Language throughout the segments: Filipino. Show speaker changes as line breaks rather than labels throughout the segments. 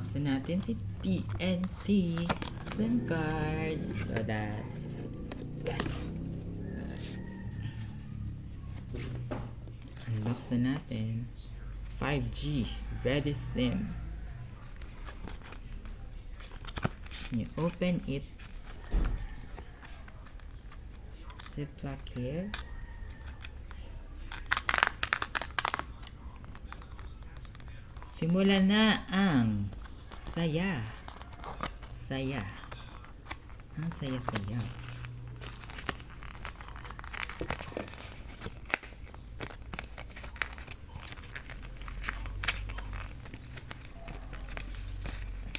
buksan natin si TNT SIM card. So that unbox na natin 5G Ready SIM. You open it, ziplock here. Simulan na ang saya. Ang saya-saya.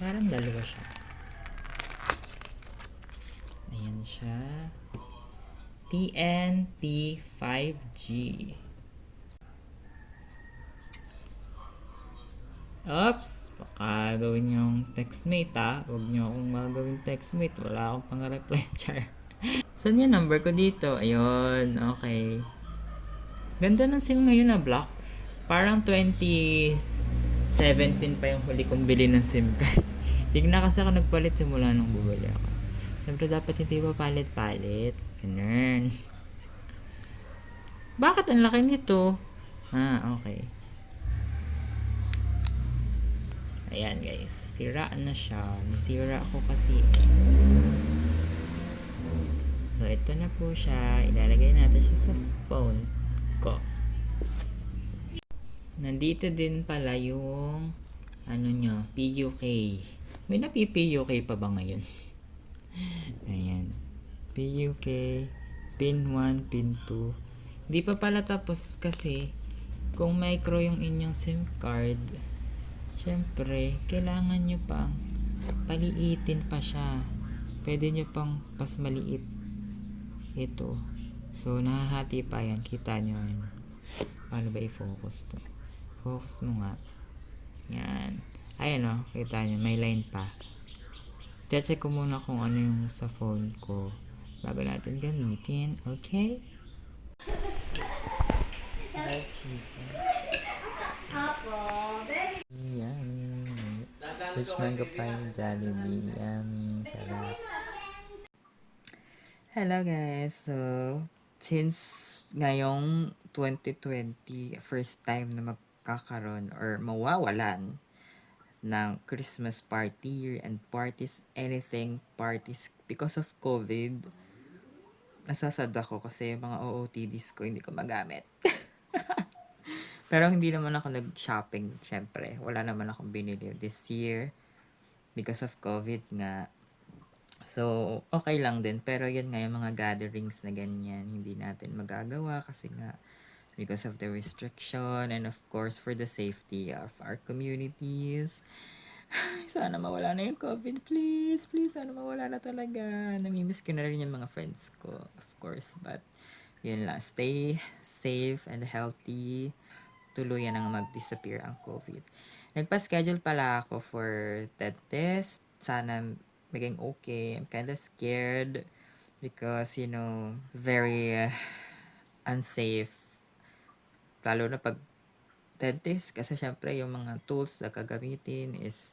Parang dalawa siya. Ayan siya. TNT 5G. Oops! Baka gawin yung textmate ha. Huwag nyo akong gagawin textmate. Wala akong pang-reply char. Saan yung number ko dito? Ayun. Okay. Ganda ng SIM ngayon na black. Parang 2017 pa yung huli kong bili ng SIM card. Tignan kasi ako nagpalit simula nung bumili ako. Siyempre dapat hindi pa palit-palit. Ganun. Bakit ang laki nito? Okay. Ayan guys, sira na siya. Nasira ako kasi. So ito na po siya. Ilalagay natin siya sa phone ko. Nandito din pala yung PUK. May napi-PUK pa ba ngayon? Ayan. PUK, pin 1, pin 2. Hindi pa pala tapos kasi kung micro yung inyong SIM card, syempre, kailangan nyo pang paliitin pa siya. Pwede nyo pang pas maliit. Ito. So, nahahati pa yan. Kita nyo yan. Paano ba i-focus to? Focus mo nga. Yan. Ayan o. Kita nyo. May line pa. Check ko muna kung ano yung sa phone ko bago natin gamitin. Okay? Yummy. Fish mango pie Jollibee. Yummy. Sarap. Hello guys. So, since ngayong 2020, first time na magkakaroon or mawawalan ng Christmas party and parties, anything parties because of COVID, nasasad ako kasi mga OOTDs ko hindi ko magamit. Pero hindi naman ako nag-shopping, syempre. Wala naman akong binili this year because of COVID nga. So, okay lang din. Pero yun nga, yung mga gatherings na ganyan, hindi natin magagawa kasi nga because of the restriction and of course for the safety of our communities. Sana mawala na yung COVID, please. Please, sana mawala na talaga. Namimiss ko na rin yung mga friends ko, of course. But, yun lang. Stay safe and healthy. Tuluyan ang mag-disappear ang COVID. Nagpa-schedule pala ako for TED test. Sana maging okay. I'm kind of scared because, very unsafe. Lalo na pag TED test kasi syempre yung mga tools na gagamitin is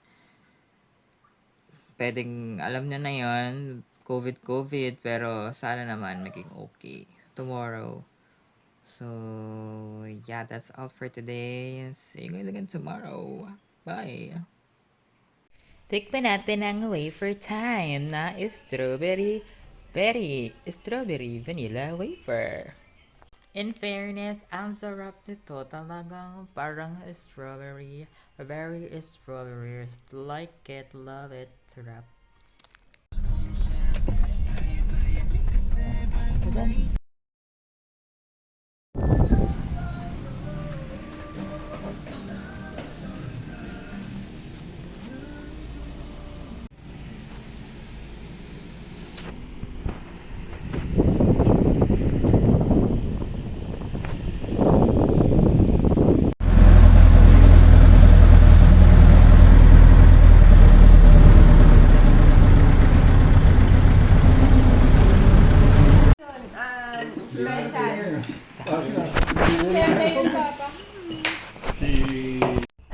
pwedeng alam niya na yon COVID, pero sana naman maging okay tomorrow. So, yeah, that's all for today. See you guys again tomorrow. Bye! Tikman natin ang wafer time na strawberry vanilla wafer. In fairness, ang sarap nito talagang parang strawberry. Very strawberry. Like it, love it, sarap.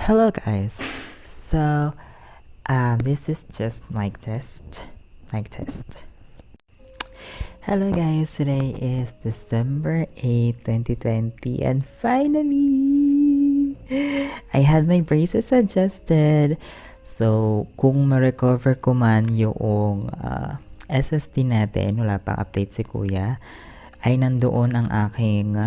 Hello guys. So, This is just mic test. Mic test. Hello guys, today is December 8, 2020, and finally, I had my braces adjusted. So, kung ma-recover ko man yung SSD natin, wala pang update si Kuya, ay nandoon ang aking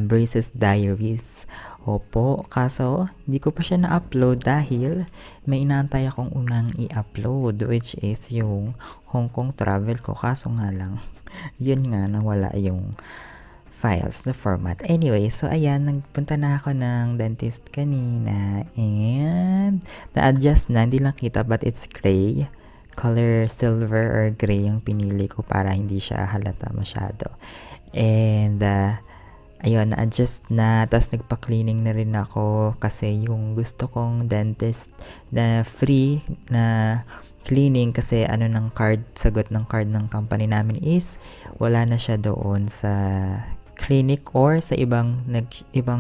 braces diaries. Opo, kaso hindi ko pa siya na-upload dahil may inaantay akong unang i-upload, which is yung Hong Kong travel ko. Kaso nga lang, yun nga, nawala yung files na format. Anyway, so ayan, nagpunta na ako ng dentist kanina and na-adjust na, hindi lang kita but it's gray. Color silver or gray yung pinili ko para hindi siya halata masyado. And ayun, na-adjust na. Tapos nagpa-cleaning na rin ako kasi yung gusto kong dentist na free na cleaning kasi ano ng card, sagot ng card ng company namin is wala na siya doon sa clinic or sa ibang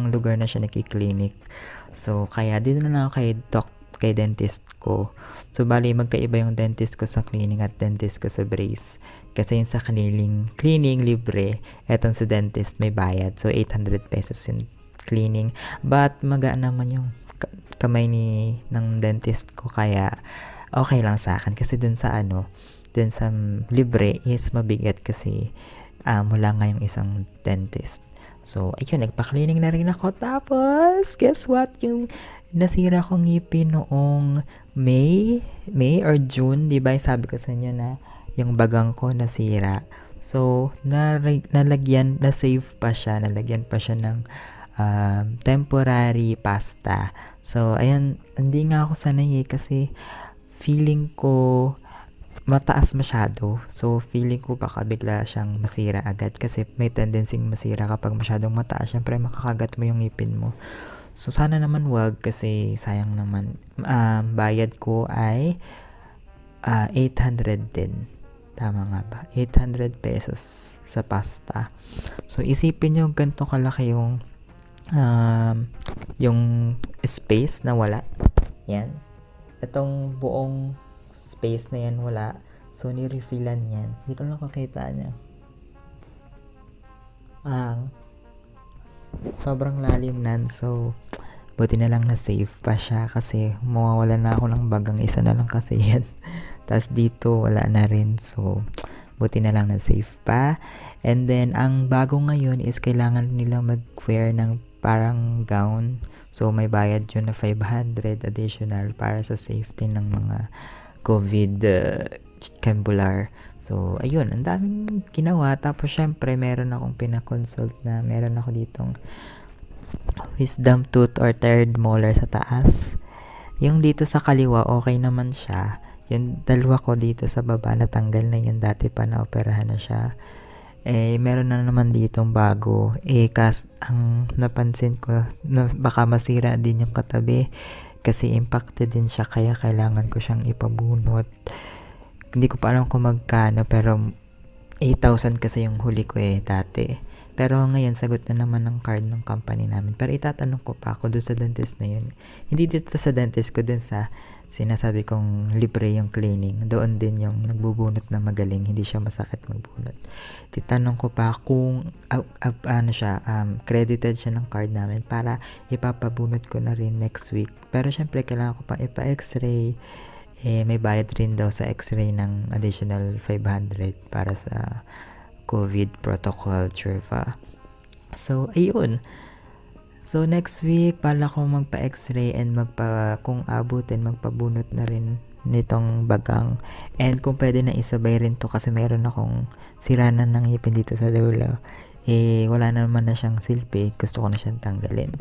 lugar na siya nagki-clinic. So, kaya dito na lang ako kay dentist ko. So, bali, magkaiba yung dentist ko sa cleaning at dentist ko sa brace. Kasi yung sa cleaning libre, etong sa dentist may bayad. So, 800 pesos yung cleaning. But, magaan naman yung kamay ng dentist ko. Kaya, okay lang sa akin. Kasi dun sa libre is mabigat kasi wala nga yung isang dentist. So, ayun, nagpa-cleaning na rin ako. Tapos, guess what? Yung nasira kong ngipin noong May or June, di ba? Sabi ko sa inyo na yung bagang ko nasira. So, na-save pa siya. Nalagyan pa siya ng temporary pasta. So, ayan, hindi nga ako sanay kasi feeling ko mataas masyado. So, feeling ko baka bigla siyang masira agad kasi may tendency masira kapag masyadong mataas. Siyempre, makakagat mo yung ngipin mo. So, sana naman wag kasi sayang naman. Bayad ko ay 800 din. Tama nga ba? 800 pesos sa pasta. So, isipin nyo ganito kalaki yung space na wala. Yan. Itong buong space na yan wala. So, ni-refillan yan. Hindi ko lang kakita niya. Sobrang lalim nan. So, buti na lang na-save pa siya kasi mawawala na ako ng bagang isa na lang kasi yan. Tapos dito, wala na rin. So, buti na lang na-save pa. And then, ang bago ngayon is kailangan nila mag-wear ng parang gown. So, may bayad yun na 500 additional para sa safety ng mga COVID cambular. So, ayun, ang daming ginawa. Tapos, syempre, meron akong pinakonsult na meron ako ditong wisdom tooth or third molar sa taas. Yung dito sa kaliwa, okay naman siya. Yung dalawa ko dito sa baba, natanggal na yun. Dati pa na-operahan na siya. Meron na naman ditong bago. Ang napansin ko, na baka masira din yung katabi. Kasi impacted din siya, kaya kailangan ko siyang ipabunot. Hindi ko pa alam kung magkano, pero 8,000 kasi yung huli ko dati. Pero ngayon, sagot na naman ng card ng company namin. Pero itatanong ko pa ako doon sa dentist na yun. Hindi dito sa dentist ko, dun sa sinasabi kong libre yung cleaning. Doon din yung nagbubunot na magaling. Hindi siya masakit magbunot. Titanong ko pa kung credited siya ng card namin para ipapabunot ko na rin next week. Pero syempre, kailangan ko pa ipa-x-ray. May bayad rin daw sa x-ray ng additional 500 para sa COVID protocol, Churva. So, ayun. So, next week, pala ko magpa-x-ray and kung abutin, magpabunot na rin nitong bagang. And kung pwede na isabay rin to kasi mayroon akong siranan ng ngipin dito sa dulo. Wala na naman na siyang silpi. Gusto ko na siyang tanggalin.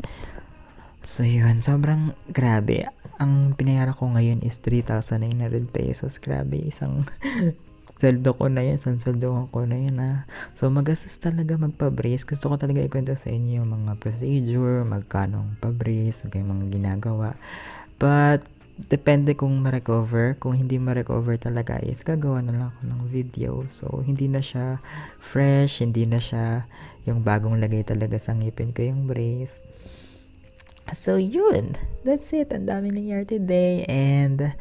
So, yun. Sobrang grabe. Ang pinayara ko ngayon is 3,900 pesos. Grabe, isang sweldo ko na yan. Sweldo ko na yan So, magastos talaga magpa-brace. Gusto ko talaga ikwento sa inyo yung mga procedure, magkano pa-brace, yung mga ginagawa. But, depende kung ma-recover. Kung hindi ma-recover talaga is gagawa na lang ako ng video. So, hindi na siya fresh, hindi na siya yung bagong lagay talaga sa ngipin ko yung brace. So, yun. That's it. Ang dami nangyari today. And,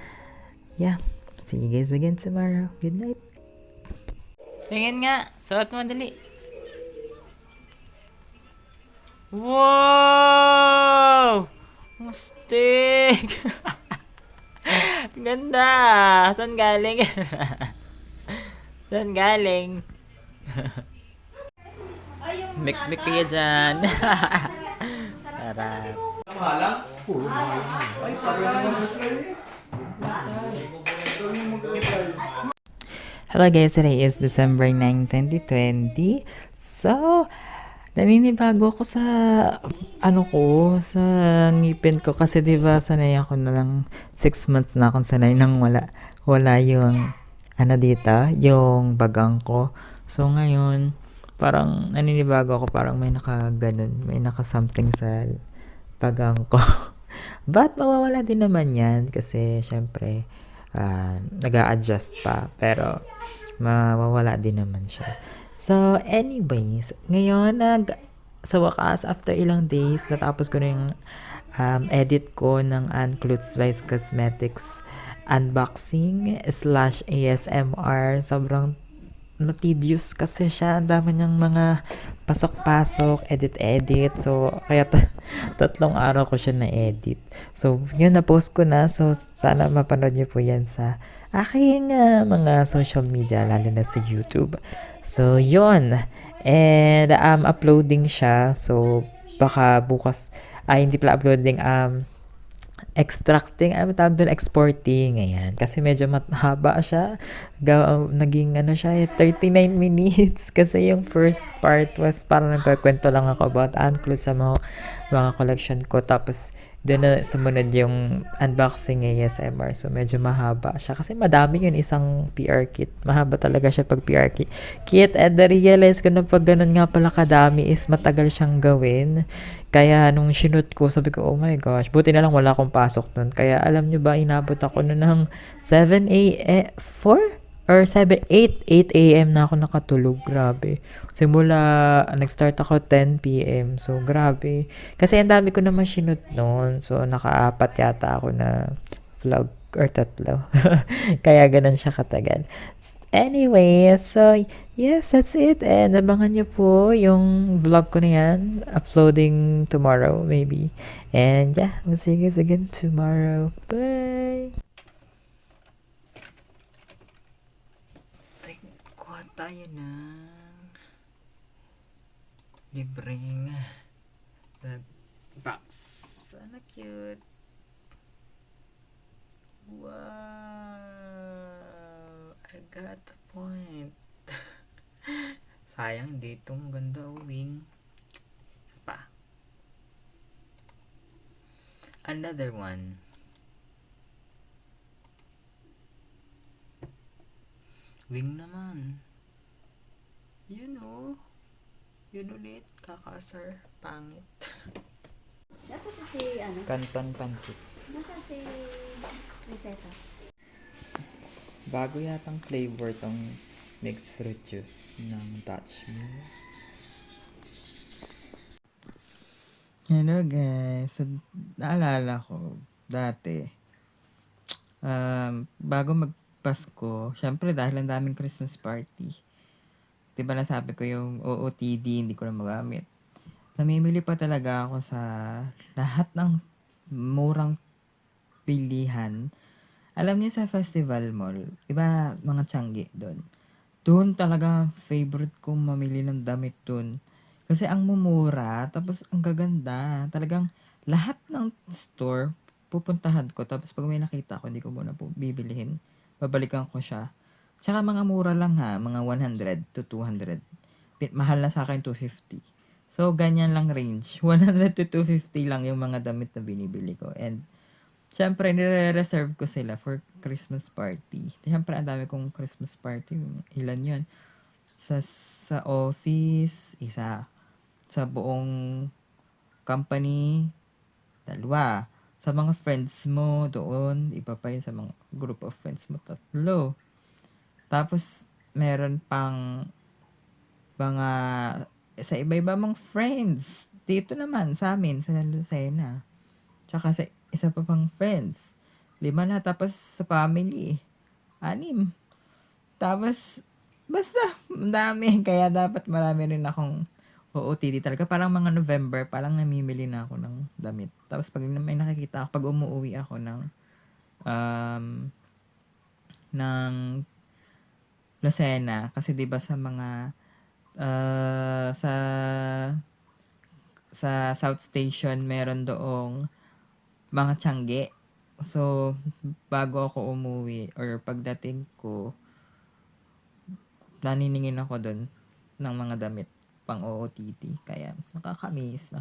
yeah. See you guys again tomorrow. Good night. Tingin nga. Suot mo, dali. Wow! Mustik! Ganda! Saan galing? Saan galing? Mik-mik kayo dyan. Tara. Hello guys, today is December 9, 2020. So, naninibago ako sa sa ngipin ko kasi 'di ba sanay ako na lang 6 months na akong sanay nang wala yung dito, yung bagang ko. So ngayon, parang naninibago ako, parang may naka something sa bagang ko. But mawawala din naman 'yan kasi syempre nag-a-adjust pa, pero mawawala din naman siya. So, anyways, ngayon sa wakas, after ilang days, natapos ko na yung edit ko ng Unclutz Vice Cosmetics unboxing slash ASMR. Sobrang tedious kasi siya. Ang dami niyang mga pasok-pasok, edit-edit. So, kaya 3 araw ko siya na-edit. So, yun, na-post ko na. So, sana mapanood niyo po yan sa aking mga social media, lalo na sa YouTube. So, yun. And, uploading siya. So, baka bukas, hindi pala uploading, extracting, tawag doon, exporting, ayan. Kasi medyo mahaba siya. Naging 39 minutes. Kasi yung first part was parang nagkakwento lang ako about Unclutz sa mga collection ko. Tapos, doon na sumunod yung unboxing ASMR. So, medyo mahaba siya. Kasi madami yun, isang PR kit. Mahaba talaga siya pag PR kit. And na-realize ko na pag ganun nga pala kadami is matagal siyang gawin. Kaya nung shoot ko, sabi ko, oh my gosh, buti na lang wala akong pasok nun. Kaya alam nyo ba, inabot ako nun ng 7 a.m. 4? Or 7, 8 a.m. na ako nakatulog. Grabe. Simula, nag-start ako 10 p.m. So, grabe. Kasi ang dami ko naman sinut noon. So, naka-4 yata ako na vlog or 3. Kaya ganun siya katagal. Anyway, so, yes, that's it. And abangan nyo po yung vlog ko na yan. Uploading tomorrow, maybe. And yeah, we'll see you guys again tomorrow. Bye! Kuha tayo ng libreng box. Sana cute. Wow! I got the point. Sayang, hindi itong ganda wing. Pa. Another one. Wing naman. Yun o. Yun ulit. Kakasar. Pangit.
Nasa si
Canton Pansit.
Nasa si Prinsesa?
Bago yatang flavor tong mixed fruit juice ng Dutch Mill. Hello guys. So, naalala ko dati, bago magpasko, syempre dahil ang daming Christmas party, diba nasabi ko yung OOTD, hindi ko na magamit. Namimili pa talaga ako sa lahat ng murang pilihan. Alam niyo sa Festival Mall, iba mga tiyanggi doon. Doon talaga favorite kong mamili ng damit doon. Kasi ang mumura, tapos ang gaganda. Talagang lahat ng store, pupuntahan ko. Tapos pag may nakita ko, hindi ko muna po bibilihin. Babalikan ko siya. Tsaka mga mura lang ha, mga 100 to 200. Mahal na sa akin 250. So, ganyan lang range. 100 to 250 lang yung mga damit na binibili ko. And, syempre, nire-reserve ko sila for Christmas party. Syempre, ang dami kong Christmas party. Ilan yun? Sa office, isa. Sa buong company, 2. Sa mga friends mo doon, iba pa yun sa mga group of friends mo, 3. Tapos, meron pang mga sa iba-iba mong friends. Dito naman, sa amin, sa Lucena. Tsaka sa isa pa pang friends. 5 na. Tapos sa family, 6. Tapos, basta, ang dami. Kaya dapat marami rin akong OOTD talaga. Parang mga November, parang namimili na ako ng damit. Tapos pag may nakikita ako, pag umuwi ako um, ng Lucena, kasi 'di ba sa mga sa South Station meron doong mga tiyangge. So, bago ako umuwi or pagdating ko, naniningin ako doon ng mga damit pang OOTD. Kaya nakakamiss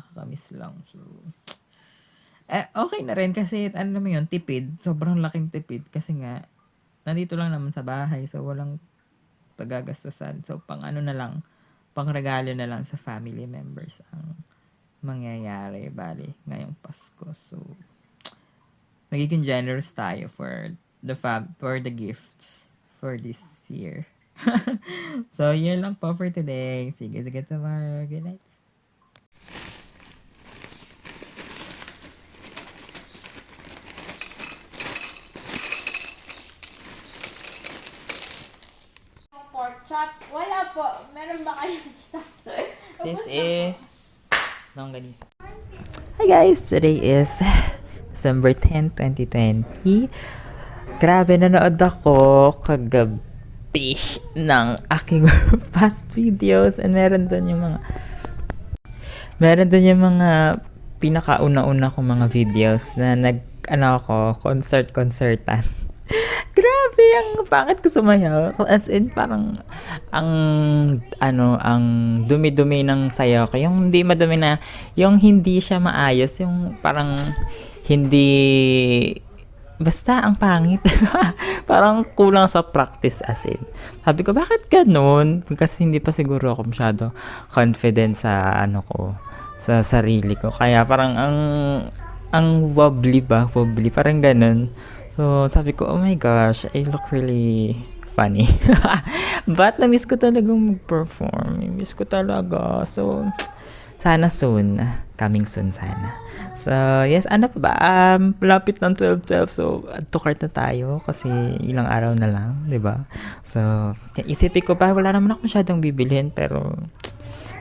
lang. So, okay na rin kasi ano naman yun, tipid. Sobrang laking tipid kasi nga nandito lang naman sa bahay. So, walang paggagastusan. So, pang ano na lang, pang regalo na lang sa family members ang mangyayari bali ngayong Pasko. So, magiging generous tayo for the gifts for this year. So, yun lang po for today. Sige, tomorrow. Good night.
Pork chop. Wala po. Meron ba kayong stock?
This is longganisa. Hi guys! Today is December 10, 2020. Grabe, nanood ako kagabi ng aking past videos and meron doon yung mga pinakauna-una kong mga videos na concertan. Grabe, ang pangit ko sumayaw. As in, parang, ang dumi-dumi ng sayaw ko. Yung hindi madumi na, yung hindi siya maayos, yung parang, hindi, basta ang pangit. Parang kulang sa practice as in. Sabi ko, bakit ganun? Kasi hindi pa siguro ako masyado confident sa sa sarili ko. Kaya parang ang wobbly, parang ganun. So, sabi ko, oh my gosh, I look really funny. But, na-miss ko talagang mag-perform. Miss ko talaga. So, sana soon. Coming soon sana. So, yes, ano pa ba? Lapit ng 12:12. So, add to cart na tayo kasi ilang araw na lang, di ba? So, isipin ko pa, wala naman ako masyadong bibilhin, pero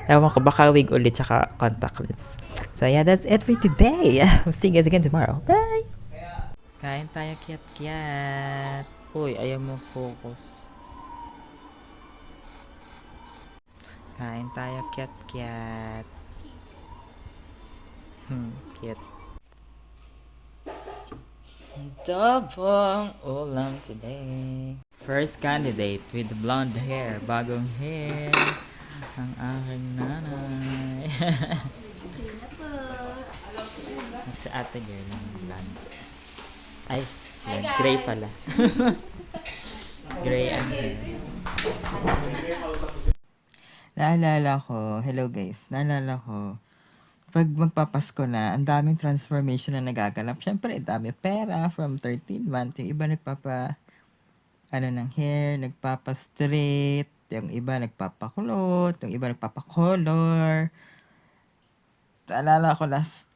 ewan ko, baka wig ulit tsaka contact lens. So, yeah, that's it for today. See you guys again tomorrow. Bye! Kain tayo, kiat-kiat. Uy, ayaw mo focus. Kain tayo, kiat-kiat. Cute. Dabang ulam today. First candidate with blonde hair. Bagong hair. Ang aking nanay. Si ate girl ng blonde. Ay, gray pala. Gray ang hair. Hello guys, naalala ko, pag magpapasko na, ang daming transformation na nagaganap. Siyempre, dami pera from 13 month. Yung iba ng hair, nagpapa-straight. Yung iba nagpapakulot. Yung iba nagpapakolor. Naalala ko last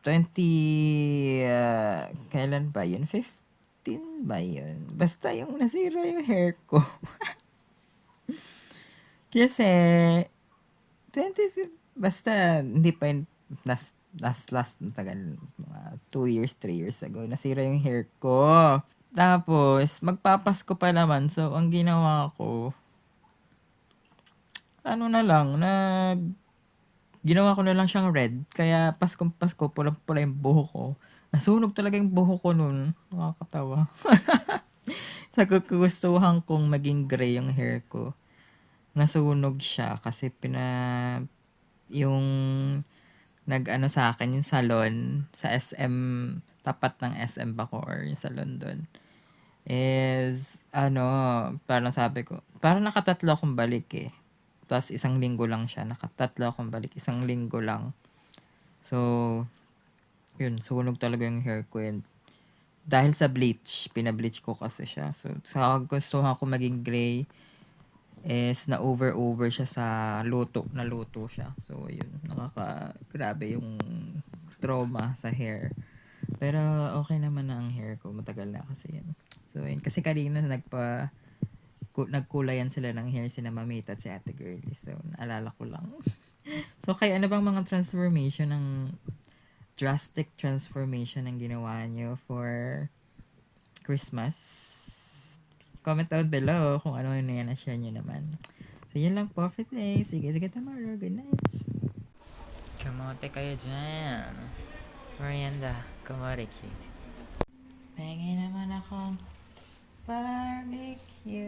20, kailan ba yun? 15 ba yun? Basta yung nasira yung hair ko. Kasi, 25, basta hindi pa yun, last na tagal, mga 2 years, 3 years ago, nasira yung hair ko. Tapos, magpapasko pa naman, so, ang ginawa ko, ginawa ko na lang siyang red, kaya Pasko, pulang-pula yung buhok ko. Nasunog talaga yung buhok ko nun. Nakakatawa. Sa gustuhan kong maging gray yung hair ko. Nasunog siya kasi yung nag-ano sa akin, yung salon sa SM, tapat ng SM Bacoor, yung salon doon. Is, parang sabi ko, parang nakatatlo akong balik eh. Tapos 1 linggo lang siya, nakatatlo akong balik, 1 linggo lang. So, yun, sunog talaga yung hair ko yun. Dahil sa bleach, pinableach ko kasi siya. So, sa gustuhan ko maging gray, is na over siya sa luto siya. So, yun, grabe yung trauma sa hair. Pero okay naman na ang hair ko. Matagal na kasi yan. So, yun. Kasi kanina nagkulayan sila ng hair si na Mamita at si Ate Girlie. So, naalala ko lang. So, kayo ano bang mga drastic transformation ang ginawa nyo for Christmas? Comment down below kung ano yun na yan na-share nyo naman. So, yun lang po for today. Sige tomorrow. Good night. Kamote kayo dyan. Merienda. Kamote. Pengen naman akong barbecue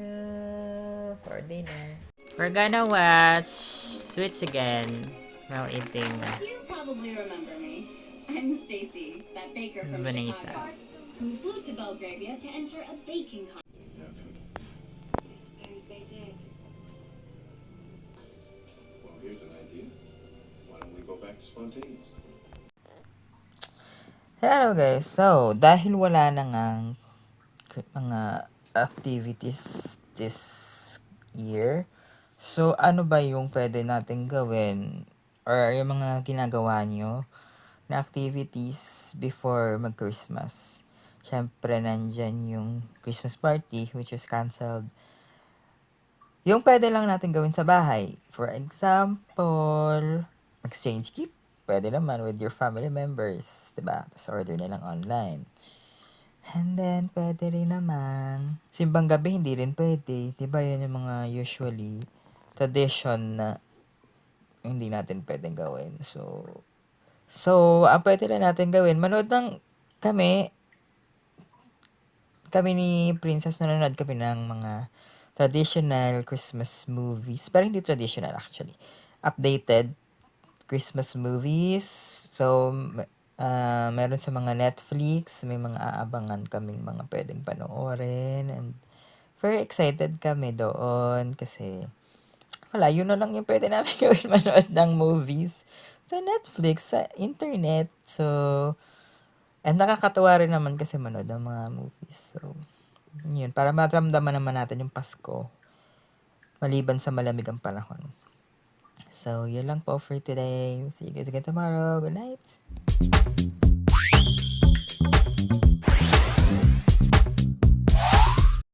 for dinner. We're gonna watch Switch again while eating
You probably remember me. I'm Stacy, that baker from
Vanessa.
Chicago, who flew to Belgravia to enter a baking contest. I suppose they did.
Well, here's an idea. Why don't we go back to spontaneous?
Hello guys, so dahil wala na ngang mga activities this year, so ano ba yung pwede natin gawin or yung mga ginagawa nyo na activities before mag-Christmas? Syempre nandyan yung Christmas party which is cancelled. Yung pwede lang natin gawin sa bahay, for example, exchange gift. Pwede naman with your family members, diba? Tapos order na lang online. And then, pwede rin naman, simbang gabi hindi rin pwede. Diba yun yung mga usually tradition na hindi natin pwedeng gawin. So ang pwede lang natin gawin, manood ng kami ni Princess, nanonood kami ng mga traditional Christmas movies. Pero hindi traditional actually. Updated Christmas movies. So, meron sa mga Netflix, may mga aabangan kaming mga pwedeng panoorin. And very excited kami doon kasi wala, yun na lang yung pwede namin gawin, manood ng movies sa Netflix, sa internet. So, and nakakatuwa rin naman kasi manood ng mga movies. So, yun, para maramdaman naman natin yung Pasko maliban sa malamig ang panahon. So, yun lang po for today. See you guys again tomorrow. Good night.